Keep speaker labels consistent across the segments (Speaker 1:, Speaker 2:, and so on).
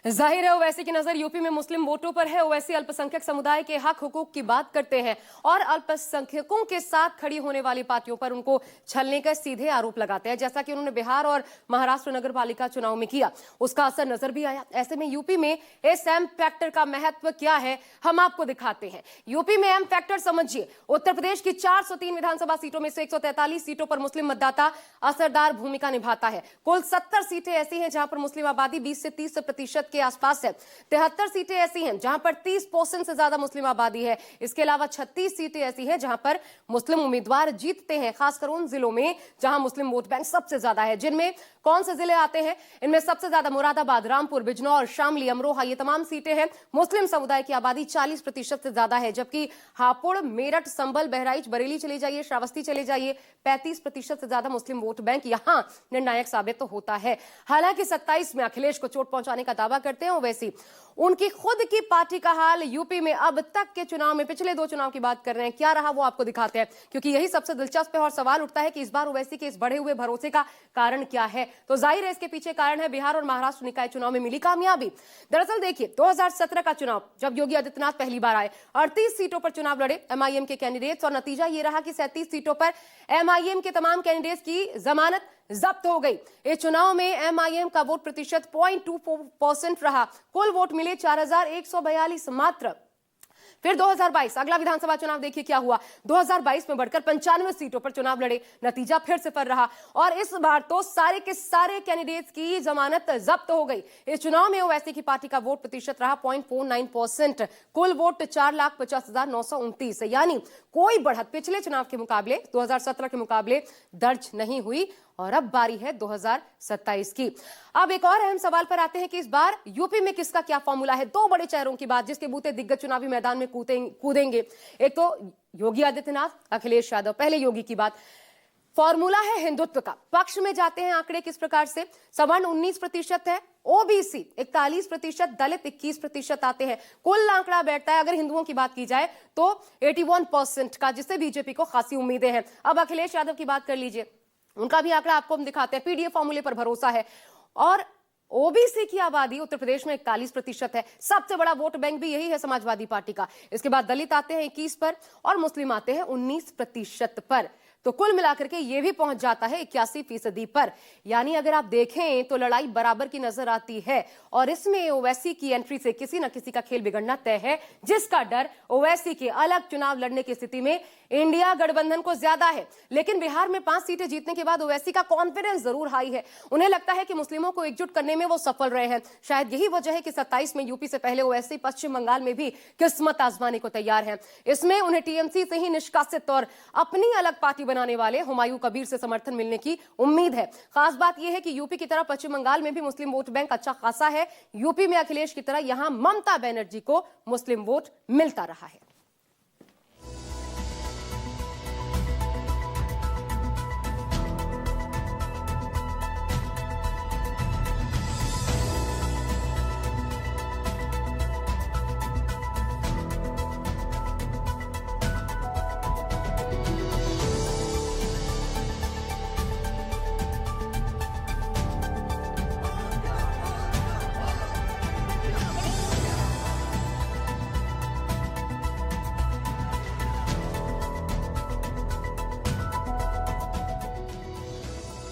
Speaker 1: जाहिर है ओवैसी की नजर यूपी में मुस्लिम वोटों पर है। ओवैसी अल्पसंख्यक समुदाय के हक हुकूक की बात करते हैं और अल्पसंख्यकों के साथ खड़ी होने वाली पार्टियों पर उनको छलने का सीधे आरोप लगाते हैं, जैसा कि उन्होंने बिहार और महाराष्ट्र नगर पालिका चुनाव में किया। उसका असर नजर भी आया। ऐसे में यूपी में इस एम फैक्टर का महत्व क्या है, हम आपको दिखाते हैं। यूपी में एम फैक्टर समझिए। उत्तर प्रदेश की 403 विधानसभा सीटों में से 143 सीटों पर मुस्लिम मतदाता असरदार भूमिका निभाता है। कुल 70 सीटें ऐसी हैं जहां पर मुस्लिम आबादी 20 से 30% के आसपास है। 73 सीटें ऐसी हैं जहां पर 30% से ज्यादा मुस्लिम आबादी है। इसके अलावा 36 सीटें ऐसी हैं जहां पर मुस्लिम उम्मीदवार जीतते हैं, खासकर उन जिलों में जहां मुस्लिम वोट बैंक सबसे ज्यादा है। जिनमें कौन से जिले आते हैं? इनमें सबसे ज्यादा मुरादाबाद, रामपुर, बिजनौर, शामली, अमरोहा, ये तमाम सीटें हैं। मुस्लिम समुदाय की आबादी 40% से ज्यादा है, जबकि हापुड़, मेरठ, संभल, बहराइच, बरेली चले जाइए, श्रावस्ती चले जाइए, 35% से ज्यादा मुस्लिम वोट बैंक यहां निर्णायक साबित तो होता है। हालांकि 27 में अखिलेश को चोट पहुंचाने का दावा करते हैं ओवैसी। उनकी खुद की पार्टी का हाल यूपी में अब तक के चुनाव में, पिछले 2 चुनाव की बात कर रहे हैं, क्या रहा वो आपको दिखाते हैं, क्योंकि यही सबसे दिलचस्प है। और सवाल उठता है कि इस बार ओवैसी के इस बढ़े हुए भरोसे का कारण क्या है? तो जाहिर है इसके पीछे कारण है बिहार और महाराष्ट्र निकाय चुनाव में मिली कामयाबी। दरअसल देखिए, 2017 का चुनाव, जब योगी आदित्यनाथ पहली बार आए, 38 सीटों पर चुनाव लड़े एमआईएम के कैंडिडेट्स, और नतीजा ये रहा कि 37 सीटों पर एमआईएम के तमाम कैंडिडेट्स की जमानत जब्त हो गई। इस चुनाव में एमआईएम का वोट प्रतिशत 0.24% रहा। कुल वोट मिले 4142 मात्र। फिर 2022 अगला विधानसभा चुनाव देखिए क्या हुआ। 2022 में बढ़कर 95 सीटों पर चुनाव लड़े, नतीजा फिर सिफर रहा। और इस बार तो सारे के सारे कैंडिडेट्स की जमानत जब्त हो गई। इस चुनाव में ओवैसी की पार्टी का वोट प्रतिशत रहा 0.49%। कुल वोट 4,50,929, यानी कोई बढ़त पिछले चुनाव के मुकाबले, 2017 के मुकाबले दर्ज नहीं हुई। और अब बारी है 2027 की। अब एक और अहम सवाल पर आते हैं कि इस बार यूपी में किसका क्या फॉर्मूला है। 2 बड़े चेहरों की बात, जिसके बूते दिग्गज चुनावी मैदान में कूदेंगे। एक तो योगी आदित्यनाथ, अखिलेश यादव। पहले योगी की बात। फॉर्मूला है हिंदुत्व का। पक्ष में जाते हैं आंकड़े किस प्रकार से? सवर्ण 19% है, ओबीसी 41%, दलित 21% आते हैं। कुल आंकड़ा बैठता है, अगर हिंदुओं की बात की जाए तो 81% का, जिससे बीजेपी को खासी उम्मीदें हैं। अब अखिलेश यादव की बात कर लीजिए, उनका भी आंकड़ा आपको हम दिखाते हैं। पीडीएफ फॉर्मूले पर भरोसा है। और ओबीसी की आबादी उत्तर प्रदेश में 41% है। सबसे बड़ा वोट बैंक भी यही है समाजवादी पार्टी का। इसके बाद दलित आते हैं 21 पर और मुस्लिम आते हैं 19% पर। तो कुल मिलाकर के ये भी पहुंच जाता है 81% पर। यानी अगर आप देखें तो लड़ाई बराबर की नजर आती है। और इसमें ओवैसी की एंट्री से किसी न किसी का खेल बिगड़ना तय है, जिसका डर ओवैसी के अलग चुनाव लड़ने की स्थिति में इंडिया गठबंधन को ज्यादा है। लेकिन बिहार में 5 सीटें जीतने के बाद ओवैसी का कॉन्फिडेंस जरूर हाई है। उन्हें लगता है कि मुस्लिमों को एकजुट करने में वो सफल रहे हैं। शायद यही वजह है कि 27 में यूपी से पहले ओवैसी पश्चिम बंगाल में भी किस्मत आजमाने को तैयार है। इसमें उन्हें टीएमसी से ही निष्कासित और अपनी अलग पार्टी बनाने वाले हुमायूं कबीर से समर्थन मिलने की उम्मीद है। खास बात यह है कि यूपी की तरह पश्चिम बंगाल में भी मुस्लिम वोट बैंक अच्छा खासा है। यूपी में अखिलेश की तरह यहां ममता बनर्जी को मुस्लिम वोट मिलता रहा है।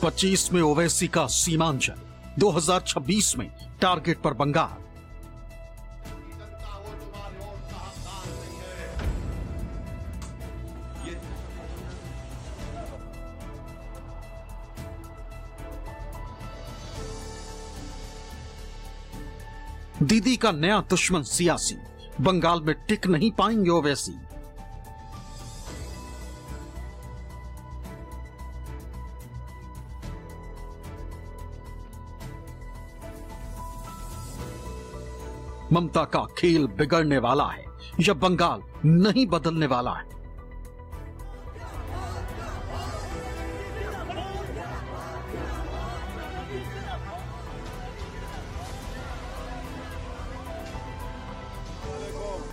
Speaker 2: पच्चीस में ओवैसी का सीमांचल, 2026 में टारगेट पर बंगाल। दीदी का नया दुश्मन सियासी, बंगाल में टिक नहीं पाएंगे ओवैसी। ममता का खेल बिगड़ने वाला है या बंगाल नहीं बदलने वाला है?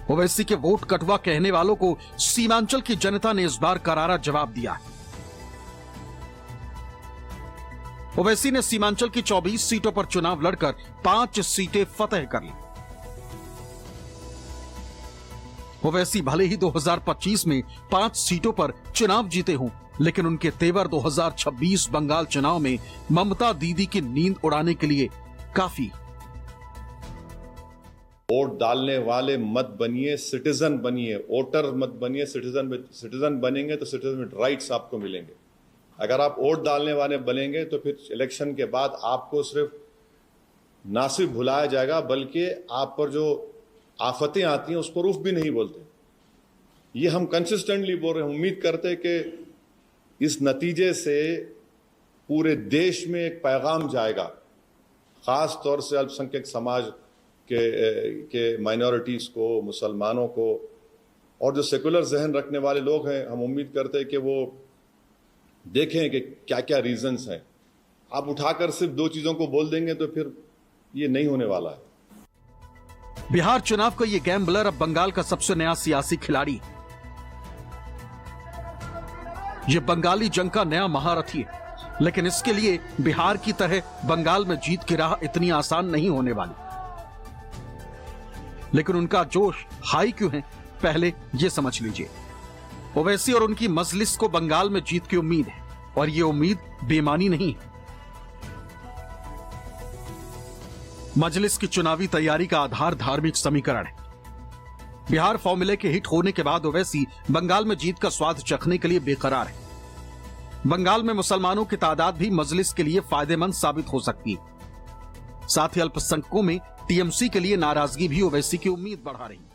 Speaker 2: ओवैसी के वोट कटवा कहने वालों को सीमांचल की जनता ने इस बार करारा जवाब दिया है। ओवैसी ने सीमांचल की 24 सीटों पर चुनाव लड़कर 5 सीटें फतेह कर ली। ओवैसी भले ही 2025 में 5 सीटों पर चुनाव जीते हों, लेकिन उनके तेवर 2026 बंगाल चुनाव में ममता दीदी की नींद उड़ाने के लिए काफी।
Speaker 3: वोट डालने वाले मत बनिए, सिटीजन बनिए। वोटर मत बनिए, सिटीजन बनेंगे तो सिटीजन राइट्स आपको मिलेंगे। अगर आप वोट डालने वाले बनेंगे तो फिर इलेक्शन के बाद आपको सिर्फ ना सिर्फ भुलाया जाएगा, बल्कि आप पर जो आफतें आती हैं उसको रूफ भी नहीं बोलते। ये हम कंसिस्टेंटली बोल रहे हैं। उम्मीद करते हैं कि इस नतीजे से पूरे देश में एक पैगाम जाएगा, खास तौर से अल्पसंख्यक समाज के माइनॉरिटीज को, मुसलमानों को, और जो सेकुलर जहन रखने वाले लोग हैं। हम उम्मीद करते हैं कि वो देखें कि क्या क्या रीजंस हैं। आप उठाकर सिर्फ 2 चीजों को बोल देंगे तो फिर ये नहीं होने वाला है।
Speaker 2: बिहार चुनाव का ये गैम्बलर अब बंगाल का सबसे नया सियासी खिलाड़ी। ये बंगाली जंग का नया महारथी है, लेकिन इसके लिए बिहार की तरह बंगाल में जीत की राह इतनी आसान नहीं होने वाली। लेकिन उनका जोश हाई क्यों है, पहले ये समझ लीजिए। ओवैसी और उनकी मजलिस को बंगाल में जीत की उम्मीद है, और ये उम्मीद बेमानी नहीं है। मजलिस की चुनावी तैयारी का आधार धार्मिक समीकरण है। बिहार फॉर्मूले के हिट होने के बाद ओवैसी बंगाल में जीत का स्वाद चखने के लिए बेकरार है। बंगाल में मुसलमानों की तादाद भी मजलिस के लिए फायदेमंद साबित हो सकती है। साथ ही अल्पसंख्यकों में टीएमसी के लिए नाराजगी भी ओवैसी की उम्मीद बढ़ा रही है।